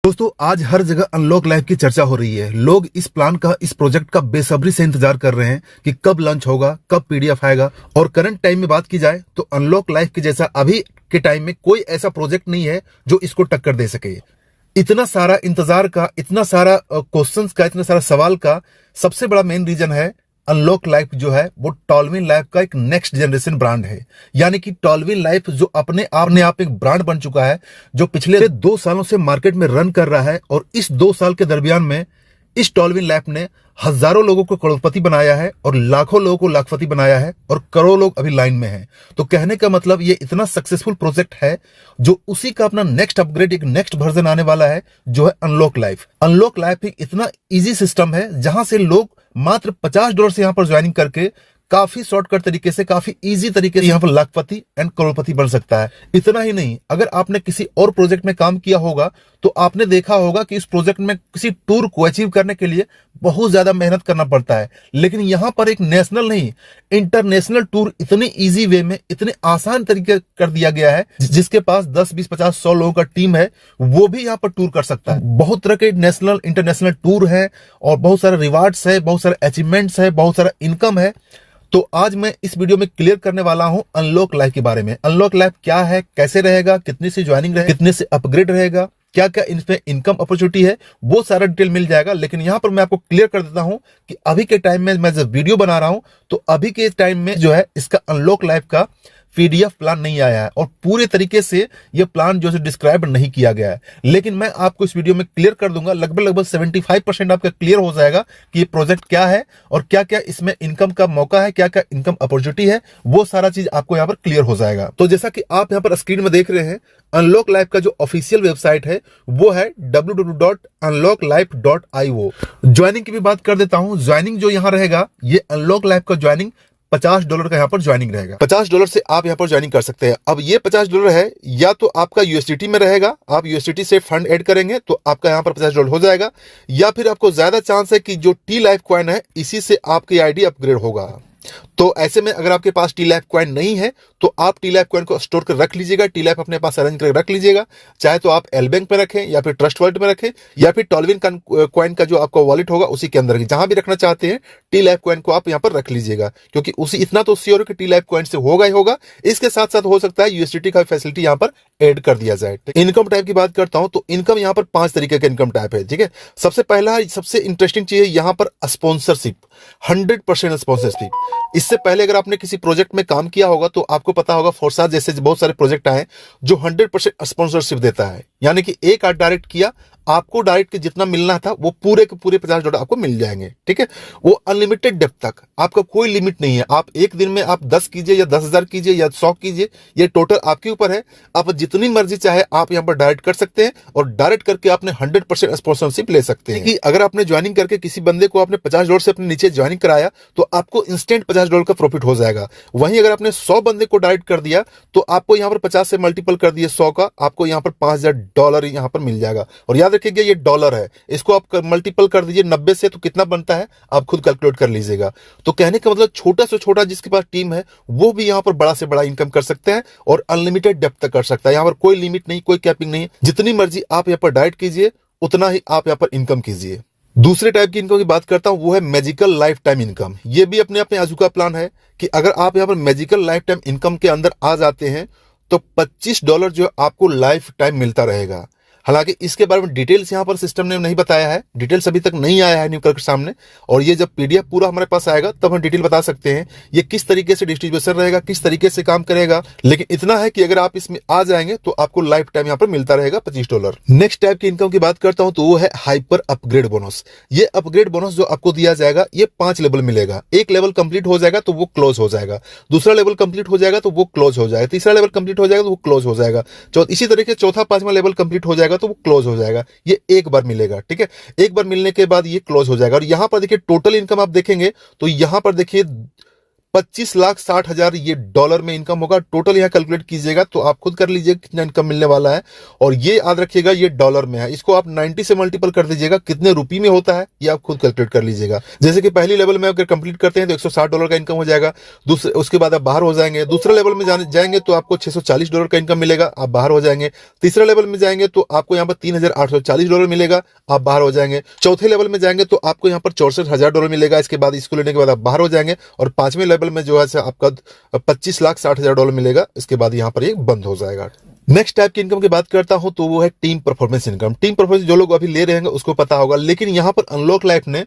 दोस्तों, आज हर जगह अनलॉक लाइफ की चर्चा हो रही है। लोग इस प्लान का, इस प्रोजेक्ट का बेसब्री से इंतजार कर रहे हैं कि कब लॉन्च होगा, कब पीडीएफ आएगा। और करंट टाइम में बात की जाए तो अनलॉक लाइफ के जैसा अभी के टाइम में कोई ऐसा प्रोजेक्ट नहीं है जो इसको टक्कर दे सके। इतना सारा इंतजार का, इतना सारा क्वेश्चंस का, इतना सारा सवाल का सबसे बड़ा मेन रीजन है अनलॉक लाइफ जो है वो टॉलविन लाइफ का एक नेक्स्ट जनरेशन ब्रांड है। यानी कि टॉलविन लाइफ जो अपने आप एक ब्रांड बन चुका है, जो पिछले 2 सालों से मार्केट में रन कर रहा है। और इस 2 साल के दरमियान में इस टॉलविन लाइफ ने हजारों लोगों को करोड़पति बनाया है और लाखों लोगों को लाखपति बनाया है और करोड़ों लोग अभी लाइन में हैं। तो कहने का मतलब ये इतना सक्सेसफुल प्रोजेक्ट है जो उसी का अपना नेक्स्ट अपग्रेड, एक नेक्स्ट वर्जन आने वाला है जो है अनलॉक लाइफ। अनलॉक लाइफ एक इतना इजी सिस्टम है जहां से लोग मात्र $50 से यहां पर ज्वाइनिंग करके काफी शॉर्टकट तरीके से, काफी इजी तरीके से यहां पर लाखपति एंड करोड़पति बन सकता है। इतना ही नहीं, अगर आपने किसी और प्रोजेक्ट में काम किया होगा तो आपने देखा होगा कि इस प्रोजेक्ट में किसी टूर को अचीव करने के लिए बहुत ज्यादा मेहनत करना पड़ता है। लेकिन यहां पर एक नेशनल नहीं, इंटरनेशनल टूर इतने इजी वे में, इतने आसान तरीके कर दिया गया है, जिसके पास 10, 20, 50, 100 लोगों का टीम है वो भी यहाँ पर टूर कर सकता है। बहुत तरह के नेशनल, इंटरनेशनल टूर है और बहुत सारे रिवार्ड्स है, बहुत सारे अचीवमेंट्स है, बहुत सारा इनकम है। तो आज मैं इस वीडियो में क्लियर करने वाला हूं अनलॉक लाइफ के बारे में। अनलॉक लाइफ क्या है, कैसे रहेगा, कितने से ज्वाइनिंग रहेगा, कितने से अपग्रेड रहेगा, क्या क्या इसमें इनकम अपॉर्चुनिटी है, वो सारा डिटेल मिल जाएगा। लेकिन यहां पर मैं आपको क्लियर कर देता हूं कि अभी के टाइम में मैं जब वीडियो बना रहा हूं तो अभी के टाइम में जो है इसका अनलॉक लाइफ का पीडीएफ प्लान नहीं आया है और पूरे तरीके से ये प्लान जो है डिस्क्राइब नहीं किया गया है। लेकिन मैं आपको इस वीडियो में क्लियर कर दूंगा, लगभग 75% आपका क्लियर हो जाएगा कि ये प्रोजेक्ट क्या है और क्या क्या इसमें इनकम का मौका है, क्या क्या इनकम अपॉर्चुनिटी है, वो सारा चीज आपको यहाँ पर क्लियर हो जाएगा। तो जैसा कि आप यहाँ पर स्क्रीन में देख रहे हैं, अनलॉक लाइफ का जो ऑफिशियल वेबसाइट है वो है www.unlocklife.io। ज्वाइनिंग की भी बात कर देता हूं। ज्वाइनिंग जो यहाँ रहेगा, ये अनलॉक लाइफ का ज्वाइनिंग $50 का यहाँ पर ज्वाइनिंग रहेगा। $50 से आप यहाँ पर ज्वाइनिंग कर सकते हैं। अब ये $50 है, या तो आपका यूएसडीटी में रहेगा, आप यूएसडीटी से फंड ऐड करेंगे तो आपका यहाँ पर $50 हो जाएगा, या फिर आपको ज्यादा चांस है कि जो टी लाइफ कॉइन है इसी से आपकी आईडी अपग्रेड होगा। तो ऐसे में अगर आपके पास टी लाइफ कॉइन नहीं है तो आप टी लाइफ कॉइन को स्टोर कर रख लीजिएगा, टी लाइफ अपने पास अरेंज कर रख लीजिएगा। चाहे तो आप एल बैंक पे रखें या फिर ट्रस्ट वॉलेट में रखें या फिर टॉलविन कॉइन का जो आपका वॉलेट होगा उसी के अंदर रखें। जहां भी रखना चाहते हैं टी लाइफ कॉइन को आप यहाँ पर रख लीजिएगा, क्योंकि उसी इतना तो श्योर है कि टी लाइफ कॉइन से होगा ही होगा। इसके साथ साथ हो सकता है यूएसडीटी का फैसिलिटी यहाँ पर ऐड कर दिया जाए। इनकम टाइप की बात करता हूं तो इनकम यहाँ पर 5 तरीके का इनकम टाइप है। ठीक है, सबसे पहला, सबसे इंटरेस्टिंग चीज है यहाँ पर स्पॉन्सरशिप, 100% स्पॉन्सरशिप। इससे पहले अगर आपने किसी प्रोजेक्ट में काम किया होगा तो आपको पता होगा फोर्सा जैसे बहुत सारे प्रोजेक्ट आए जो 100% स्पॉन्सरशिप देता है। यानी कि एक आध डायरेक्ट किया, आपको डायरेक्ट जितना मिलना था वो पूरे के पूरे $50 आपको मिल जाएंगे। ठीक है, वो अनलिमिटेड डेप्थ तक, आपका कोई लिमिट नहीं है। आप एक दिन में आप 10 कीजिए या 10,000 कीजिए या 100 कीजिए, ये टोटल आपके ऊपर है। आप जितनी मर्जी चाहे आप यहाँ पर डायरेक्ट कर सकते हैं और डायरेक्ट करके आपने 100% स्पॉन्सरशिप ले सकते हैं। कि अगर आपने ज्वाइनिंग करके किसी बंदे को आपने $50 से अपने नीचे ज्वाइनिंग कराया तो आपको इंस्टेंट $50 का प्रॉफिट हो जाएगा। वहीं अगर आपने 100 बंदे को डायरेक्ट कर दिया तो आपको यहाँ पर 50 से मल्टीपल कर दिए 100 का, आपको यहाँ पर $5,000 यहाँ पर मिल जाएगा। और याद रखिएगा ये डॉलर है, इसको आप मल्टीपल कर दीजिए 90 से तो कितना बनता है आप खुद कैलकुलेट कर लीजिएगा। तो कहने का मतलब छोटा से छोटा जिसके पास टीम है वो भी यहाँ पर बड़ा से बड़ा इनकम कर सकते हैं और अनलिमिटेड डेप्थ तक कर सकता है। यहाँ पर कोई लिमिट नहीं, कोई कैपिंग नहीं, जितनी मर्जी आप यहाँ पर डायरेक्ट कीजिए उतना ही आप यहाँ पर इनकम कीजिए। दूसरे टाइप की इनकम की बात करता हूं वो है मैजिकल लाइफ टाइम इनकम। ये भी अपने अपने आजू का प्लान है कि अगर आप यहाँ पर मैजिकल लाइफ टाइम इनकम के अंदर आ जाते हैं तो $25 जो आपको लाइफ टाइम मिलता रहेगा। हालांकि इसके बारे में डिटेल्स यहाँ पर सिस्टम ने नहीं बताया है, डिटेल्स अभी तक नहीं आया है न्यूकर के सामने, और ये जब पीडीएफ पूरा हमारे पास आएगा तब हम डिटेल बता सकते हैं ये किस तरीके से डिस्ट्रीब्यूशन रहेगा, किस तरीके से काम करेगा। लेकिन इतना है कि अगर आप इसमें आ जाएंगे तो आपको लाइफ टाइम यहाँ पर मिलता रहेगा $25। नेक्स्ट टाइप की इनकम की बात करता हूं तो वो है हाइपर अपग्रेड बोनस। ये अपग्रेड बोनस जो आपको दिया जाएगा ये 5 लेवल मिलेगा। एक लेवल कंप्लीट हो जाएगा तो वो क्लोज हो जाएगा, दूसरा लेवल कंप्लीट हो जाएगा तो वो क्लोज हो जाएगा, तीसरा लेवल कंप्लीट हो जाएगा तो वो क्लोज हो जाएगा, इसी तरीके चौथा 5वां लेवल कंप्लीट हो जाएगा जाएगा तो वो क्लोज हो जाएगा। ये एक बार मिलेगा, ठीक है। एक बार मिलने के बाद ये क्लोज हो जाएगा। और यहां पर देखिए टोटल इनकम आप देखेंगे तो यहां पर देखिए 25,60,000 ये डॉलर में इनकम होगा। टोटल यहाँ कैलकुलेट कीजिएगा तो आप खुद कर लीजिए कितना इनकम मिलने वाला है। और ये याद रखिएगा ये डॉलर में है, इसको आप 90 से मल्टीपल कर दीजिएगा, कितने रुपए में होता है ये आप खुद कैलकुलेट कर लीजिएगा। जैसे कि पहली लेवल में अगर कंप्लीट करते हैं तो $160 का इनकम हो जाएगा। दूसरे उसके बाद आप बाहर हो जाएंगे। दूसरे लेवल में जाएंगे तो आपको $640 का इनकम मिलेगा, आप बाहर हो जाएंगे। तीसरे लेवल में जाएंगे तो आपको यहाँ पर $3,840 मिलेगा, आप बाहर हो जाएंगे। चौथे लेवल में जाएंगे तो आपको यहाँ पर $64,000 मिलेगा। इसके बाद इसको लेने के बाद आप बाहर हो जाएंगे। और पांचवें लेवल में जो है आपका $25,60,000 मिलेगा। इसके बाद यहां पर ये बंद हो जाएगा। नेक्स्ट टाइप की इनकम की बात करता हूं तो वो है team performance income. Team performance जो लोग अभी ले रहे हैं उसको पता होगा, लेकिन यहां पर अनलॉक लाइफ ने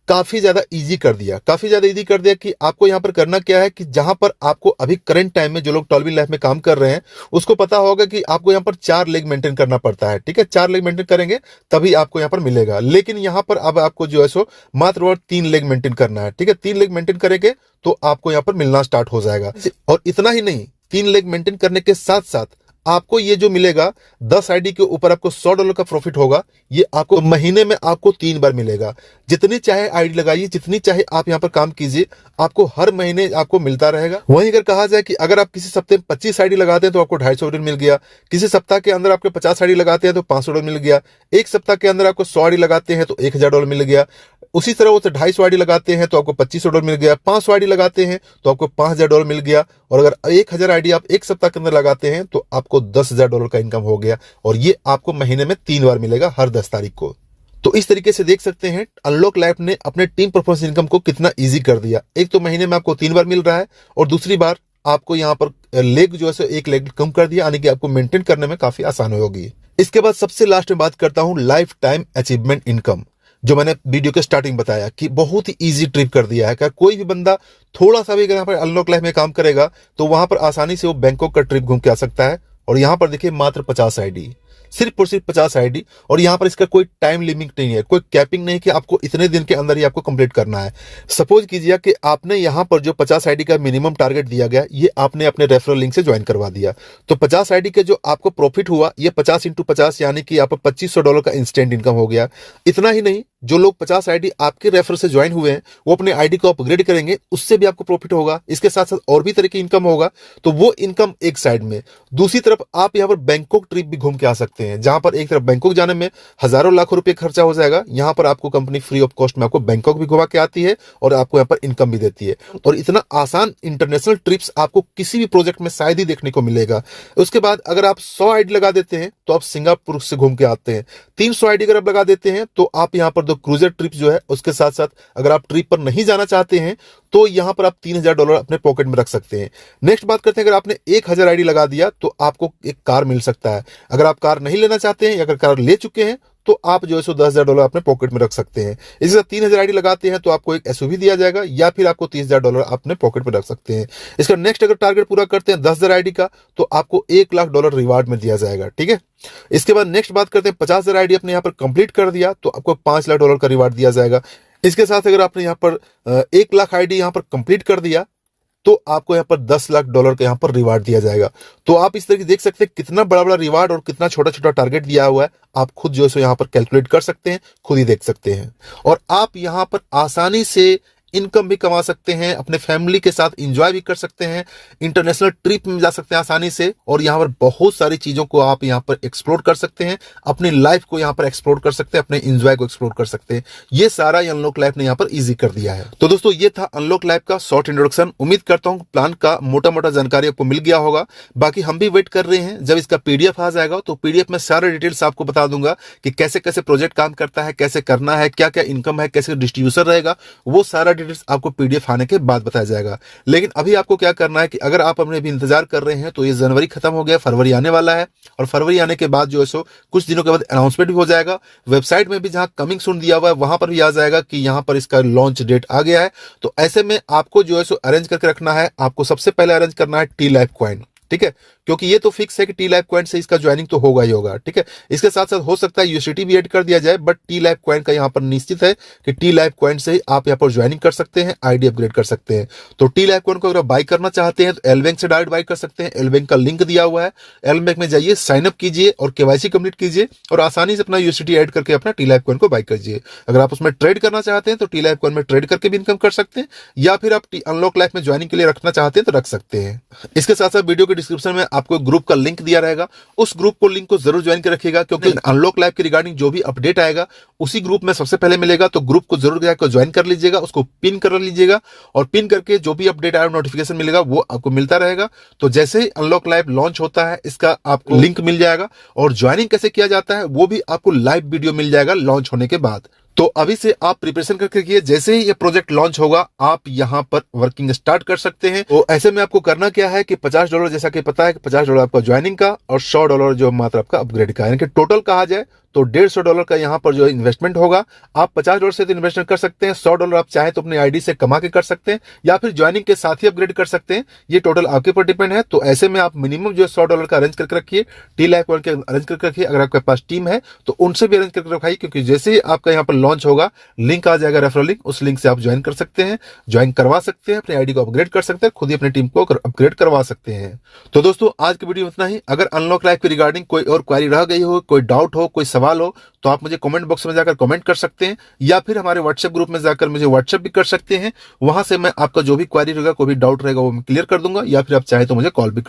काफी ज्यादा इजी कर दिया, कि आपको यहां पर करना क्या है कि जहां पर आपको अभी करंट टाइम में जो लोग टॉलविन लाइफ में काम कर रहे हैं उसको पता होगा कि आपको यहां पर 4 लेग मेंटेन करना पड़ता है, ठीक है। 4 लेग मेंटेन करेंगे तभी आपको यहां पर मिलेगा। लेकिन यहां पर अब आपको जो है सो मात्र 3 लेग मेंटेन करना है, ठीक है। 3 लेग मेंटेन करेंगे तो आपको यहां पर मिलना स्टार्ट हो जाएगा। और इतना ही नहीं, 3 लेग मेंटेन करने के साथ साथ आपको ये जो मिलेगा 10 आईडी के ऊपर आपको $100 का प्रॉफिट होगा। ये आपको महीने में आपको 3 बार मिलेगा। जितनी चाहे आईडी लगाइए, जितनी चाहे आप यहाँ पर काम कीजिए, आपको हर महीने आपको मिलता रहेगा। वहीं अगर कहा जाए कि अगर आप किसी सप्ताह में 25 आईडी लगाते हैं तो आपको $250 मिल गया। किसी सप्ताह के अंदर आपके 50 आईडी लगाते हैं तो $500 मिल गया। एक सप्ताह के अंदर आपको 100 आईडी लगाते हैं तो $1,000 मिल गया। उसी तरह वो 250 आईडी लगाते हैं तो आपको $2,500 मिल गया। 500 आईडी लगाते हैं तो आपको $5,000 मिल गया। और अगर 1,000 आईडी आप एक सप्ताह के अंदर लगाते हैं तो आपको $10,000 का इनकम हो गया। और ये आपको महीने में 3 बार मिलेगा, हर 10 तारीख को। तो इस तरीके से देख सकते हैं अनलॉक लाइफ ने अपने टीम परफॉर्मेंस इनकम को कितना इजी कर दिया। एक तो महीने में आपको 3 बार मिल रहा है और दूसरी बार आपको यहाँ पर लेग जो है एक लेग कम कर दिया, यानी कि आपको मेंटेन करने में काफी आसान होगी। इसके बाद सबसे लास्ट में बात करता हूं लाइफ टाइम अचीवमेंट इनकम, जो मैंने वीडियो के स्टार्टिंग बताया कि बहुत ही इजी ट्रिप कर दिया है। क्या कोई भी बंदा थोड़ा सा भी अगर यहाँ पर अनलॉक लाइफ में काम करेगा तो वहां पर आसानी से वो बैंकॉक का ट्रिप घूम के आ सकता है। और यहाँ पर देखिए मात्र 50 आईडी, सिर्फ और सिर्फ 50 आईडी। और यहाँ पर इसका कोई टाइम लिमिट नहीं है, कोई कैपिंग नहीं कि आपको इतने दिन के अंदर ही आपको कंप्लीट करना है। सपोज कीजिए कि आपने यहाँ पर जो 50 आईडी का मिनिमम टारगेट दिया गया, ये आपने अपने रेफरल लिंक से ज्वाइन करवा दिया, तो 50 आईडी के जो आपको प्रॉफिट हुआ ये 50 × 50 यानी कि आप $2,500 का इंस्टेंट इनकम हो गया। इतना ही नहीं, जो लोग 50 आईडी आपके रेफर से ज्वाइन हुए हैं वो अपने आईडी को अपग्रेड करेंगे, उससे भी आपको प्रॉफिट होगा। इसके साथ साथ और भी तरह की इनकम होगा। तो वो इनकम एक साइड में। दूसरी तरफ आप यहाँ पर बैंकॉक ट्रिप भी घूम के आ सकते हैं, जहां पर एक तरफ बैंकॉक जाने में हजारों लाखों रुपए खर्चा हो जाएगा, यहाँ पर आपको कंपनी फ्री ऑफ कॉस्ट में आपको बैंकॉक भी घुमा के आती है और आपको यहाँ पर इनकम भी देती है। और इतना आसान इंटरनेशनल ट्रिप्स आपको किसी भी प्रोजेक्ट में शायद ही देखने को मिलेगा। उसके बाद अगर आप 100 आईडी लगा देते हैं तो आप सिंगापुर से घूम के आते हैं। 300 आईडी अगर आप लगा देते हैं तो आप यहाँ पर दो क्रूजर ट्रिप जो है उसके साथ साथ अगर आप ट्रिप पर नहीं जाना चाहते हैं तो यहां पर आप $3,000 अपने पॉकेट में रख सकते हैं। नेक्स्ट बात करते हैं, अगर आपने 1,000 आईडी लगा दिया तो आपको एक कार मिल सकता है। अगर आप कार नहीं लेना चाहते हैं या अगर कार ले चुके हैं तो आप जो है सो $10,000 अपने पॉकेट में रख सकते हैं। इसी तरह 3,000 आईडी लगाते हैं तो आपको एक एसयूवी दिया जाएगा या फिर आपको $30,000 अपने पॉकेट में रख सकते हैं। इसका नेक्स्ट अगर टारगेट पूरा करते हैं 10,000 आईडी का तो आपको $1,00,000 रिवार्ड में दिया जाएगा, ठीक है। इसके बाद नेक्स्ट बात करते हैं 50,000 आईडी अपने यहाँ पर कंप्लीट कर दिया तो आपको $5,00,000 का रिवार्ड दिया जाएगा। इसके साथ अगर आपने यहाँ पर 1,00,000 आईडी यहाँ पर कंप्लीट कर दिया तो आपको यहाँ पर $10,00,000 का यहाँ पर रिवार्ड दिया जाएगा। तो आप इस तरीके देख सकते हैं कितना बड़ा बड़ा रिवार्ड और कितना छोटा छोटा टारगेट दिया हुआ है। आप खुद जो है यहाँ पर कैलकुलेट कर सकते हैं, खुद ही देख सकते हैं। और आप यहाँ पर आसानी से इनकम भी कमा सकते हैं, अपने फैमिली के साथ एंजॉय भी कर सकते हैं, इंटरनेशनल ट्रिप में जा सकते हैं आसानी से। और यहाँ पर बहुत सारी चीजों को आप यहाँ पर एक्सप्लोर कर सकते हैं, अपनी लाइफ को यहाँ पर एक्सप्लोर कर सकते हैं, अपने एंजॉय को एक्सप्लोर कर सकते हैं। ये सारा अनलॉक लाइफ ने यहाँ पर इजी कर दिया है। तो दोस्तों ये था अनलॉक लाइफ का शॉर्ट इंट्रोडक्शन। उम्मीद करता हूँ प्लान का मोटा मोटा जानकारी आपको मिल गया होगा। बाकी हम भी वेट कर रहे हैं जब इसका पीडीएफ आ जाएगा तो पीडीएफ में सारे डिटेल्स आपको बता दूंगा कि कैसे कैसे प्रोजेक्ट काम करता है, कैसे करना है, क्या क्या इनकम है, कैसे डिस्ट्रीब्यूशन रहेगा, वो सारा डिटेल्स आपको पीडीएफ आने के बाद बताया जाएगा। लेकिन अभी आपको क्या करना है कि अगर आप अपने भी इंतजार कर रहे हैं तो ये जनवरी खत्म हो गया, फरवरी आने वाला है। और फरवरी आने के बाद जो है सो कुछ दिनों के बाद अनाउंसमेंट भी हो जाएगा। वेबसाइट में भी जहां कमिंग सून दिया हुआ है वहां पर भी आ जाएगा कि यहां पर इसका लॉन्च डेट आ गया है। तो ऐसे में आपको जो है सो अरेंज करके रखना है। आपको सबसे पहले अरेंज करना है T-Life कॉइन, ठीक है, क्योंकि ये तो फिक्स है कि टी लाइव कॉइन से इसका ज्वाइनिंग तो होगा ही होगा। ठीक है, इसके साथ साथ हो सकता है यूएसडीटी भी ऐड कर दिया जाए, बट टी लाइव कॉइन का यहाँ पर निश्चित है कि टी लाइव कॉइन से ही आप यहाँ पर ज्वाइनिंग कर सकते हैं, आईडी अपग्रेड कर सकते हैं। तो टी लाइव कॉइन को अगर बाई करना चाहते हैं तो एल बैंक से डायरेक्ट बाई कर सकते हैं। एल बैंक का लिंक दिया हुआ है, एल बैंक में जाइए, साइन अप कीजिए और केवाईसी कंप्लीट कीजिए और आसानी से अपना यूएसडीटी ऐड करके अपना टी लाइव कॉइन को बाई कीजिए। अगर आप उसमें ट्रेड करना चाहते हैं तो टी लाइव कॉइन में ट्रेड करके भी इनकम कर सकते हैं, या फिर आप अनलॉक लाइफ में ज्वाइनिंग के लिए रखना चाहते हैं तो रख सकते हैं। इसके साथ साथ वीडियो के डिस्क्रिप्शन में आपको ग्रुप का लिंक दिया रहेगा, उस ग्रुप को लिंक को जरूर ज्वाइन कर रखिएगा, क्योंकि अनलॉक लाइफ के रिगार्डिंग जो भी अपडेट आएगा उसी ग्रुप में सबसे पहले मिलेगा। तो ग्रुप को जरूर जाकर ज्वाइन कर लीजिएगा, उसको पिन कर लीजिएगा और पिन करके जो भी अपडेट आया नोटिफिकेशन मिलेगा वो आपको मिलता रहेगा। तो जैसे ही अनलॉक लाइव लॉन्च होता है इसका आपको लिंक मिल जाएगा और ज्वाइनिंग कैसे किया जाता है वो भी आपको लाइव वीडियो मिल जाएगा लॉन्च होने के बाद। तो अभी से आप प्रिपरेशन करके रखिए, जैसे ही ये प्रोजेक्ट लॉन्च होगा आप यहां पर वर्किंग स्टार्ट कर सकते हैं। तो ऐसे में आपको करना क्या है कि $50, जैसा कि पता है कि $50 आपका ज्वाइनिंग का और $100 जो मात्र आपका अपग्रेड का, यानी कि टोटल कहा जाए तो $150 का यहाँ पर जो इन्वेस्टमेंट होगा। आप $50 से तो इन्वेस्टमेंट कर सकते हैं, $100 आप चाहे तो अपने आईडी से कमा के कर सकते हैं, या फिर ज्वाइनिंग के साथ ही अपग्रेड कर सकते हैं। ये टोटल आपके ऊपर डिपेंड है। तो ऐसे में आप मिनिमम जो $100 का अरेंज करके रखिए, टी लाइव कॉइन के अरेंज करके रखिए। अगर आपके पास टीम है तो उनसे भी अरेंज करके रखाइए, क्योंकि जैसे ही आपका यहाँ पर लॉन्च होगा लिंक आ जाएगा, रेफरल लिंक, उस लिंक से आप ज्वाइन कर सकते हैं, ज्वाइन करवा सकते हैं, अपनी आईडी को अपग्रेड कर सकते हैं, खुद ही अपनी टीम को अपग्रेड करवा सकते हैं। तो दोस्तों आज की वीडियो में इतना ही। अगर अनलॉक लाइफ के रिगार्डिंग कोई और क्वेरी रह गई हो, कोई डाउट हो, कोई सवाल हो, तो आप मुझे कमेंट बॉक्स में जाकर कमेंट कर सकते हैं, या फिर हमारे व्हाट्सएप ग्रुप में जाकर मुझे व्हाट्सएप भी कर सकते हैं। वहां से मैं आपका जो भी क्वेरी रहेगा, कोई भी डाउट रहेगा वो मैं क्लियर कर दूंगा, या फिर आप चाहे तो मुझे कॉल भी